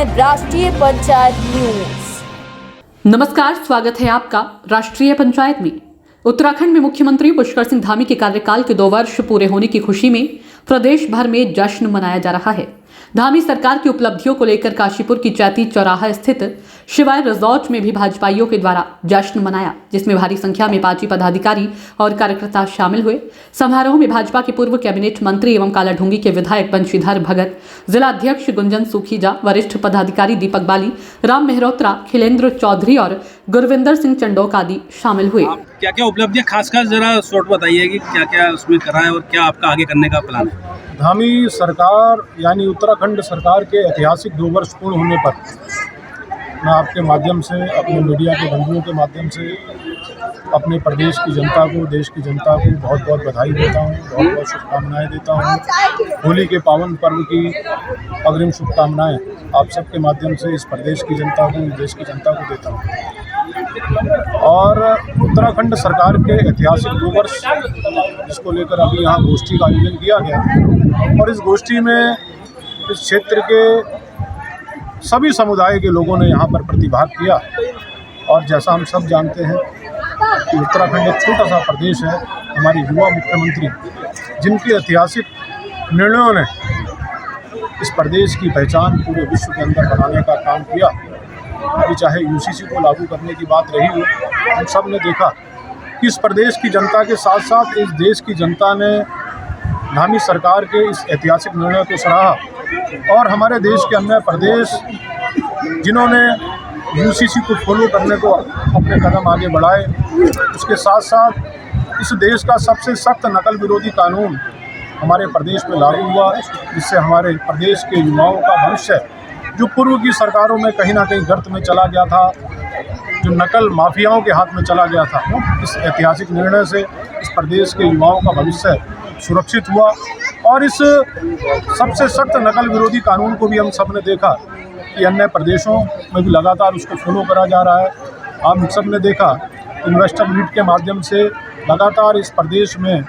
हैं राष्ट्रीय पंचायत न्यूज। नमस्कार, स्वागत है आपका राष्ट्रीय पंचायत में। उत्तराखंड में मुख्यमंत्री पुष्कर सिंह धामी के कार्यकाल के 2 वर्ष पूरे होने की खुशी में प्रदेश भर में जश्न मनाया जा रहा है। धामी सरकार की उपलब्धियों को लेकर काशीपुर की चैती चौराहा स्थित शिवाय रिजॉर्ट में भी भाजपाइयों के द्वारा जश्न मनाया, जिसमें भारी संख्या में पार्टी पदाधिकारी और कार्यकर्ता शामिल हुए। समारोह में भाजपा के पूर्व कैबिनेट मंत्री एवं कालाढूंगी के विधायक बंशीधर भगत, जिला अध्यक्ष गुंजन सुखीजा, वरिष्ठ पदाधिकारी दीपक बाली, राम मेहरोत्रा, खिलेंद्र चौधरी और गुरविंदर सिंह चंडोक आदि शामिल हुए। क्या क्या उपलब्धियां खासकर जरा शॉर्ट बताइए कि क्या क्या उसमें करा है और क्या आपका आगे करने का प्लान है। धामी सरकार यानी उत्तराखंड सरकार के ऐतिहासिक 2 वर्ष पूर्ण होने पर मैं आपके माध्यम से, अपने मीडिया के बंधुओं के माध्यम से अपने प्रदेश की जनता को, देश की जनता को बहुत बहुत बधाई देता हूँ, बहुत बहुत शुभकामनाएं देता हूँ। होली के पावन पर्व की अग्रिम शुभकामनाएं आप सबके माध्यम से इस प्रदेश की जनता को, इस देश की जनता को देता हूँ। और उत्तराखंड सरकार के ऐतिहासिक 2 वर्ष जिसको लेकर अभी यहाँ गोष्ठी का आयोजन किया गया और इस गोष्ठी में इस क्षेत्र के सभी समुदाय के लोगों ने यहाँ पर प्रतिभाग किया। और जैसा हम सब जानते हैं कि उत्तराखंड एक छोटा सा प्रदेश है, हमारे युवा मुख्यमंत्री जिनके ऐतिहासिक निर्णयों ने इस प्रदेश की पहचान पूरे विश्व के अंदर बनाने का काम किया। अभी चाहे यूसीसी को लागू करने की बात रही हो, हम सब ने देखा कि इस प्रदेश की जनता के साथ साथ इस देश की जनता ने धामी सरकार के इस ऐतिहासिक निर्णय को सराहा। और हमारे देश के अन्य प्रदेश जिन्होंने यूसीसी को फॉलो करने को अपने कदम आगे बढ़ाए, उसके साथ साथ इस देश का सबसे सख्त नकल विरोधी कानून हमारे प्रदेश में लागू हुआ, जिससे हमारे प्रदेश के युवाओं का भविष्य जो पूर्व की सरकारों में कहीं ना कहीं गर्त में चला गया था, जो नकल माफियाओं के हाथ में चला गया था, इस ऐतिहासिक निर्णय से इस प्रदेश के युवाओं का भविष्य सुरक्षित हुआ। और इस सबसे सख्त नकल विरोधी कानून को भी हम सब ने देखा कि अन्य प्रदेशों में भी लगातार उसको फॉलो करा जा रहा है। हम सब ने देखा इन्वेस्टर मीट के माध्यम से लगातार इस प्रदेश में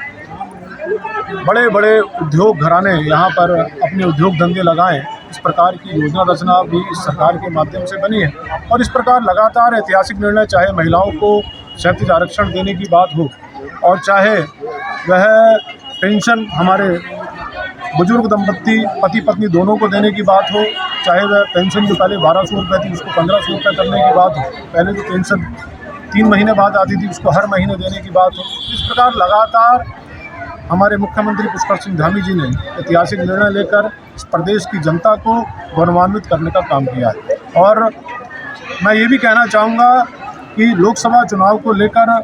बड़े बड़े उद्योग घराने यहाँ पर अपने उद्योग धंधे लगाएं, इस प्रकार की योजना रचना भी इस सरकार के माध्यम से बनी है। और इस प्रकार लगातार ऐतिहासिक निर्णय, चाहे महिलाओं को क्षैतिज आरक्षण देने की बात हो और चाहे वह पेंशन हमारे बुजुर्ग दंपत्ति पति पत्नी दोनों को देने की बात हो, चाहे वह पेंशन जो पहले 1200 रुपये थी उसको 1500 रुपये करने की बात हो, पहले जो पेंशन 3 महीने बाद आती थी उसको हर महीने देने की बात हो। इस प्रकार लगातार हमारे मुख्यमंत्री पुष्कर सिंह धामी जी ने ऐतिहासिक निर्णय लेकर इस प्रदेश की जनता को गौरवान्वित करने का काम किया है। और मैं ये भी कहना चाहूँगा कि लोकसभा चुनाव को लेकर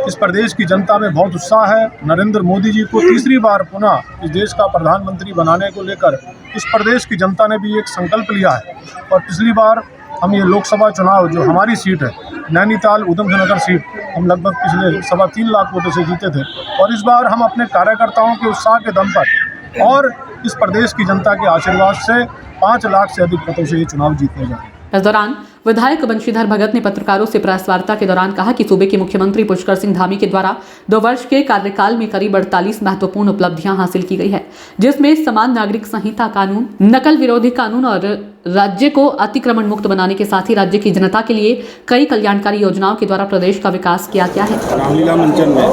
इस प्रदेश की जनता में बहुत उत्साह है। नरेंद्र मोदी जी को तीसरी बार पुनः इस देश का प्रधानमंत्री बनाने को लेकर इस प्रदेश की जनता ने भी एक संकल्प लिया है। और पिछली बार हम ये लोकसभा चुनाव जो हमारी सीट है, नैनीताल उधमसिंह नगर सीट, हम लगभग पिछले 3.25 लाख वोटों से जीते थे। और इस बार हम अपने कार्यकर्ताओं के उत्साह के दम पर और इस प्रदेश की जनता के आशीर्वाद से 5 लाख से अधिक मतों से ये चुनाव जीतने जा रहे हैं। इस दौरान विधायक बंशीधर भगत ने पत्रकारों से प्रेस वार्ता के दौरान कहा कि सूबे के मुख्यमंत्री पुष्कर सिंह धामी के द्वारा 2 वर्ष के कार्यकाल में करीब 48 महत्वपूर्ण उपलब्धियां हासिल की गई है, जिसमें समान नागरिक संहिता कानून, नकल विरोधी कानून और राज्य को अतिक्रमण मुक्त बनाने के साथ ही राज्य की जनता के लिए कई कल्याणकारी योजनाओं के द्वारा प्रदेश का विकास किया गया है। रामलीला मंचन में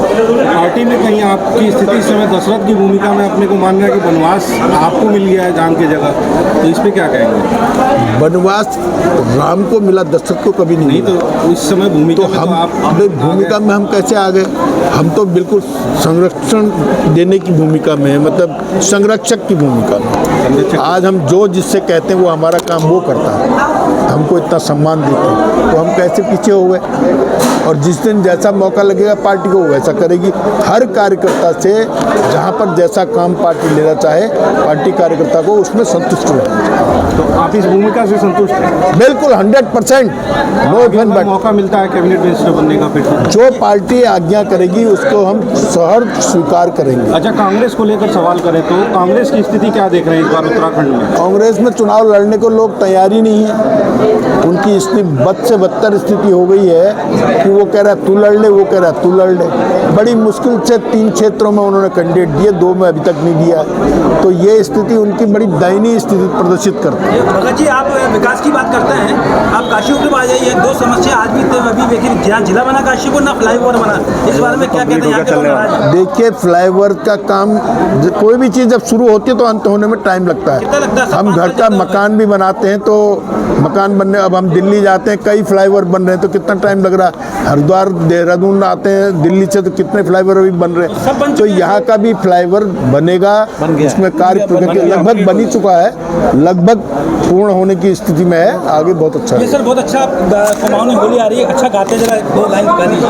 पार्टी में कहीं आपकी स्थिति इस समय दशरथ की भूमिका में अपने को मान रहा है कि वनवास आपको मिल गया है जान की जगह, तो इस पर क्या कहेंगे? वनवास राम को मिला, दशरथ को कभी नहीं मिला। तो उस समय भूमिका तो हम अपने भूमिका में हम कैसे आ गए? हम तो बिल्कुल संरक्षण देने की भूमिका में है, मतलब संरक्षक की भूमिका में। आज हम जो जिससे कहते हैं वो हमारा काम वो करता है, हमको इतना सम्मान देते हैं, तो हम कैसे पीछे हो गए? और जिस दिन जैसा मौका लगेगा पार्टी को वैसा करेगी। हर कार्यकर्ता से जहाँ पर जैसा काम पार्टी लेना चाहे, पार्टी कार्यकर्ता को उसमें संतुष्ट हो। तो आप इस भूमिका से संतुष्ट हैं? बिल्कुल 100%। नो इवन बट मौका मिलता है कैबिनेट मिनिस्टर बनने का, फिर जो पार्टी आज्ञा करेगी उसको हम सहर्ष स्वीकार करेंगे। अच्छा, कांग्रेस को लेकर सवाल करें तो कांग्रेस की स्थिति क्या देख रहे हैं इस बार उत्तराखंड में? कांग्रेस में चुनाव लड़ने को लोग तैयार ही नहीं है। उनकी स्थिति बद से बदतर स्थिति हो गई है कि वो कह रहा है तू लड़ ले, वो कह रहा है तू लड़ ले। बड़ी मुश्किल से 3 क्षेत्रों में उन्होंने कैंडिडेट दिए, 2 में अभी तक नहीं दिया। तो ये स्थिति उनकी बड़ी दयनीय स्थिति प्रदर्शित करती है। भगत जी, आप विकास की बात करते हैं, आप काशीपुर में आ जाइए, 2 समस्या आज भी अभी देखिए, जहाँ जिला बना काशीपुर ना फ्लाईओवर बना, इस बारे में क्या कहते हैं यहाँ के लोग नाराज हैं? देखिए, फ्लाईओवर का काम, कोई भी चीज़ जब शुरू होती है तो अंत होने में टाइम लगता है। हम घर का मकान भी बनाते हैं तो मकान बनने, अब हम दिल्ली जाते हैं, कई फ्लाईओवर बन रहे हैं तो कितना टाइम लग रहा है। हरिद्वार देहरादून आते हैं दिल्ली से तो कितने फ्लाईओवर अभी बन रहे हैं। तो यहाँ का भी फ्लाईओवर बनेगा, उसमें कार्य प्रगति लगभग बन ही चुका है, लगभग पूर्ण होने की स्थिति में है। आगे बहुत अच्छा ये सर बहुत अच्छा कुमाऊं में होली आ रही है, अच्छा गाते, जरा 2 लाइन गा दीजिए।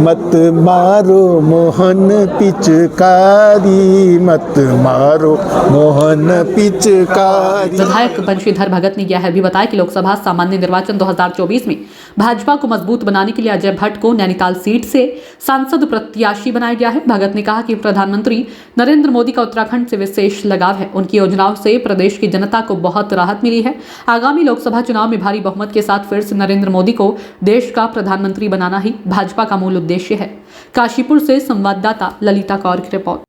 मत मारो मोहन पिचकारी, मत मारो मोहन पिचकारी। विधायक बंशीधर भगत ने यह भी बताया कि लोकसभा सामान्य निर्वाचन 2024 में भाजपा को मजबूत बनाने के लिए अजय भट्ट को नैनीताल सीट से सांसद प्रत्याशी बनाया गया है। भगत ने कहा कि प्रधानमंत्री नरेंद्र मोदी का उत्तराखंड से विशेष लगाव है, उनकी योजनाओं से प्रदेश की जनता को बहुत राहत मिली है। आगामी लोकसभा चुनाव में भारी बहुमत के साथ फिर से नरेंद्र मोदी को देश का प्रधानमंत्री बनाना ही भाजपा का मूल उद्देश्य है। काशीपुर से संवाददाता ललिता कौर की रिपोर्ट।